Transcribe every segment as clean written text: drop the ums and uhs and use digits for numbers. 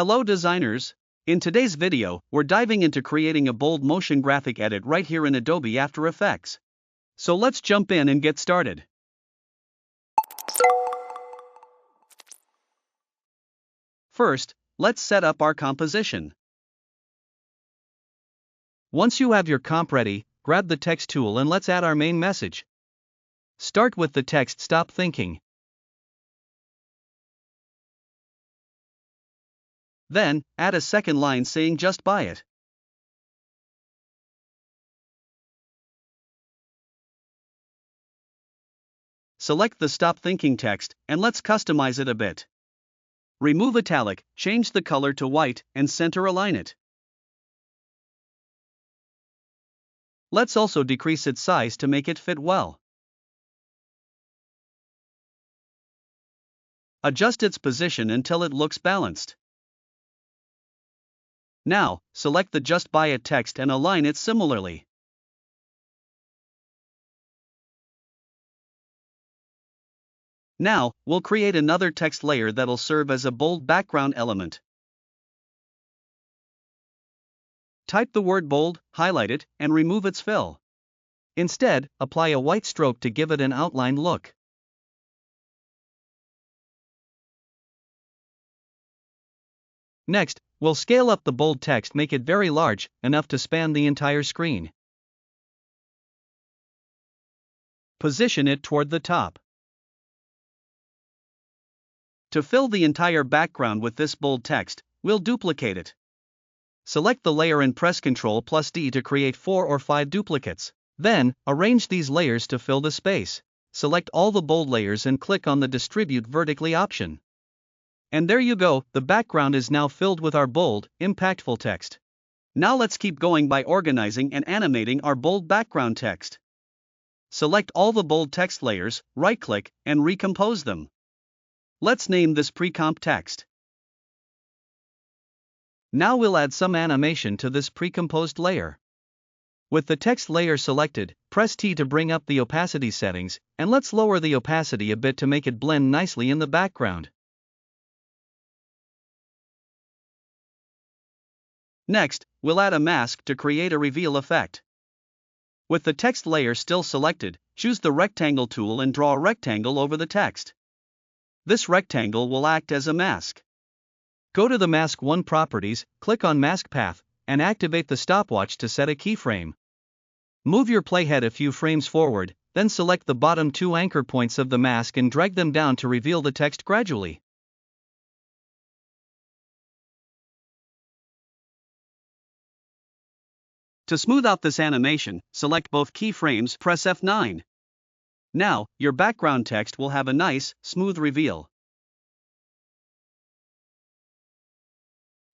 Hello designers! In today's video, we're diving into creating a bold motion graphic edit right here in Adobe After Effects. So let's jump in and get started. First, let's set up our composition. Once you have your comp ready, grab the text tool and let's add our main message. Start with the text "Stop thinking." Then, add a second line saying "Just buy it." Select the "Stop thinking" text, and let's customize it a bit. Remove italic, change the color to white, and center align it. Let's also decrease its size to make it fit well. Adjust its position until it looks balanced. Now, select the "Just buy it" text and align it similarly. Now, we'll create another text layer that'll serve as a bold background element. Type the word "bold," highlight it, and remove its fill. Instead, apply a white stroke to give it an outlined look. Next, we'll scale up the bold text, make it very large, enough to span the entire screen. Position it toward the top. To fill the entire background with this bold text, we'll duplicate it. Select the layer and press Ctrl+D to create 4 or 5 duplicates. Then, arrange these layers to fill the space. Select all the bold layers and click on the Distribute Vertically option. And there you go, the background is now filled with our bold, impactful text. Now let's keep going by organizing and animating our bold background text. Select all the bold text layers, right-click, and recompose them. Let's name this pre-comp text. Now we'll add some animation to this pre-composed layer. With the text layer selected, press T to bring up the opacity settings, and let's lower the opacity a bit to make it blend nicely in the background. Next, we'll add a mask to create a reveal effect. With the text layer still selected, choose the rectangle tool and draw a rectangle over the text. This rectangle will act as a mask. Go to the Mask 1 properties, click on Mask Path, and activate the stopwatch to set a keyframe. Move your playhead a few frames forward, then select the bottom 2 anchor points of the mask and drag them down to reveal the text gradually. To smooth out this animation, select both keyframes, press F9. Now, your background text will have a nice, smooth reveal.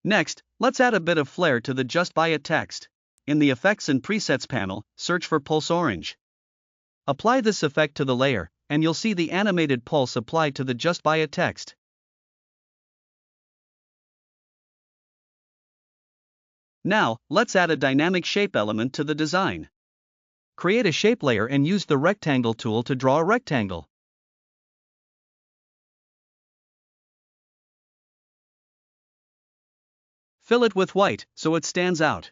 Next, let's add a bit of flair to the "Just buy it" text. In the Effects and Presets panel, search for Pulse Orange. Apply this effect to the layer, and you'll see the animated pulse applied to the "Just buy it" text. Now, let's add a dynamic shape element to the design. Create a shape layer and use the Rectangle tool to draw a rectangle. Fill it with white, so it stands out.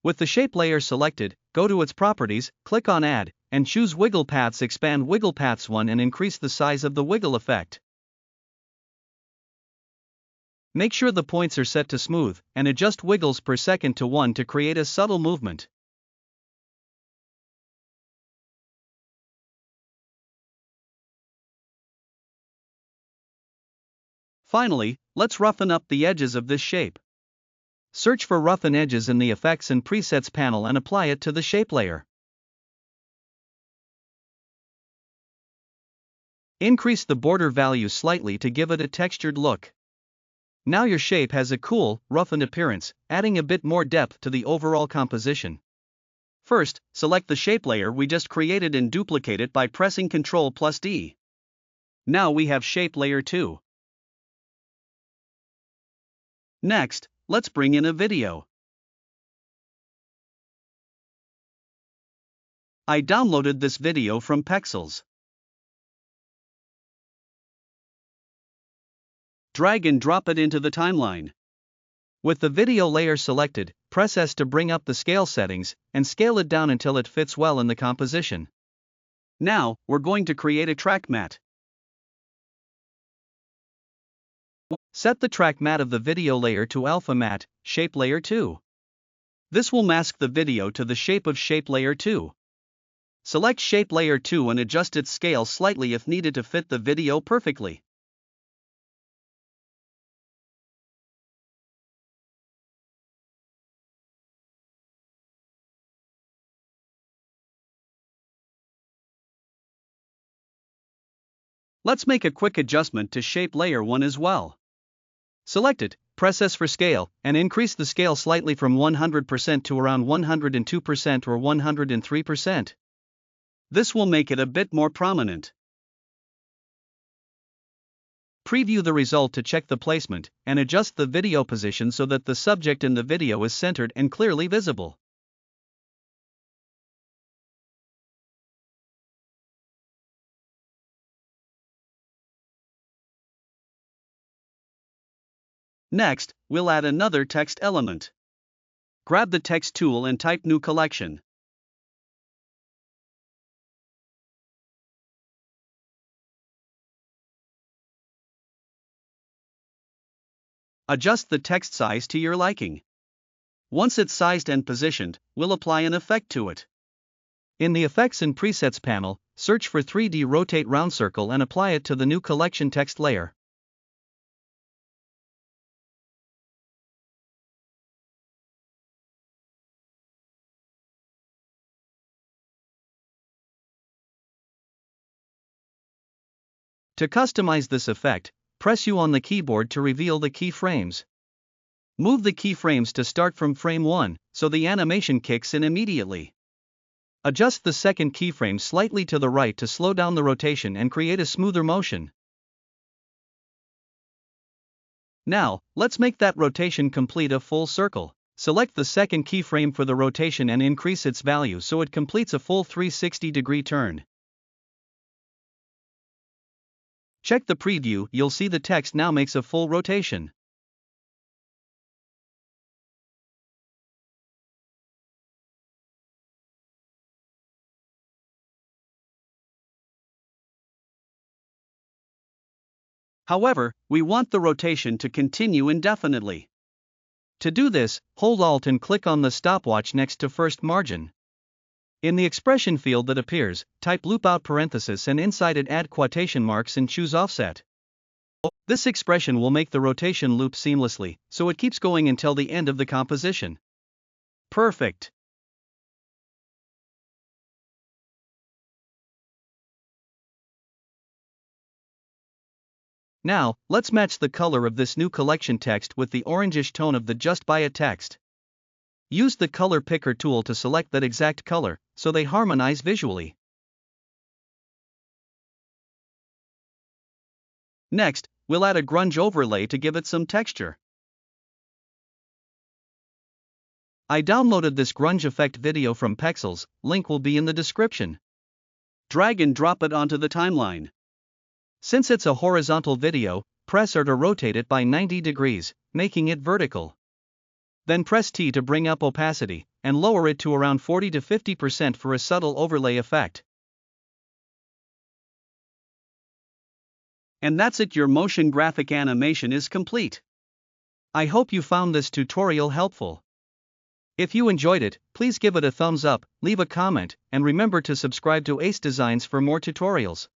With the shape layer selected, go to its properties, click on Add, and choose Wiggle Paths. Expand Wiggle Paths 1 and increase the size of the wiggle effect. Make sure the points are set to smooth, and adjust wiggles per second to 1 to create a subtle movement. Finally, let's roughen up the edges of this shape. Search for Roughen Edges in the Effects and Presets panel and apply it to the shape layer. Increase the border value slightly to give it a textured look. Now your shape has a cool, roughened appearance, adding a bit more depth to the overall composition. First, select the shape layer we just created and duplicate it by pressing Ctrl+D. Now we have shape layer 2. Next, let's bring in a video. I downloaded this video from Pexels. Drag and drop it into the timeline. With the video layer selected, press S to bring up the scale settings, and scale it down until it fits well in the composition. Now, we're going to create a track matte. Set the track matte of the video layer to Alpha Matte, Shape Layer 2. This will mask the video to the shape of Shape Layer 2. Select Shape Layer 2 and adjust its scale slightly if needed to fit the video perfectly. Let's make a quick adjustment to Shape Layer 1 as well. Select it, press S for scale, and increase the scale slightly from 100% to around 102% or 103%. This will make it a bit more prominent. Preview the result to check the placement, and adjust the video position so that the subject in the video is centered and clearly visible. Next, we'll add another text element. Grab the text tool and type New Collection. Adjust the text size to your liking. Once it's sized and positioned, we'll apply an effect to it. In the Effects and Presets panel, search for 3D Rotate Round Circle and apply it to the New Collection text layer. To customize this effect, press U on the keyboard to reveal the keyframes. Move the keyframes to start from frame 1, so the animation kicks in immediately. Adjust the second keyframe slightly to the right to slow down the rotation and create a smoother motion. Now, let's make that rotation complete a full circle. Select the second keyframe for the rotation and increase its value so it completes a full 360-degree turn. Check the preview, you'll see the text now makes a full rotation. However, we want the rotation to continue indefinitely. To do this, hold Alt and click on the stopwatch next to first margin. In the expression field that appears, type loop out parenthesis and inside it add quotation marks and choose offset. This expression will make the rotation loop seamlessly, so it keeps going until the end of the composition. Perfect. Now, let's match the color of this new collection text with the orangish tone of the Just Buy It text. Use the color picker tool to select that exact color, so they harmonize visually. Next, we'll add a grunge overlay to give it some texture. I downloaded this grunge effect video from Pexels, link will be in the description. Drag and drop it onto the timeline. Since it's a horizontal video, press R to rotate it by 90 degrees, making it vertical. Then press T to bring up opacity, and lower it to around 40 to 50% for a subtle overlay effect. And that's it, your motion graphic animation is complete. I hope you found this tutorial helpful. If you enjoyed it, please give it a thumbs up, leave a comment, and remember to subscribe to Ace Designs for more tutorials.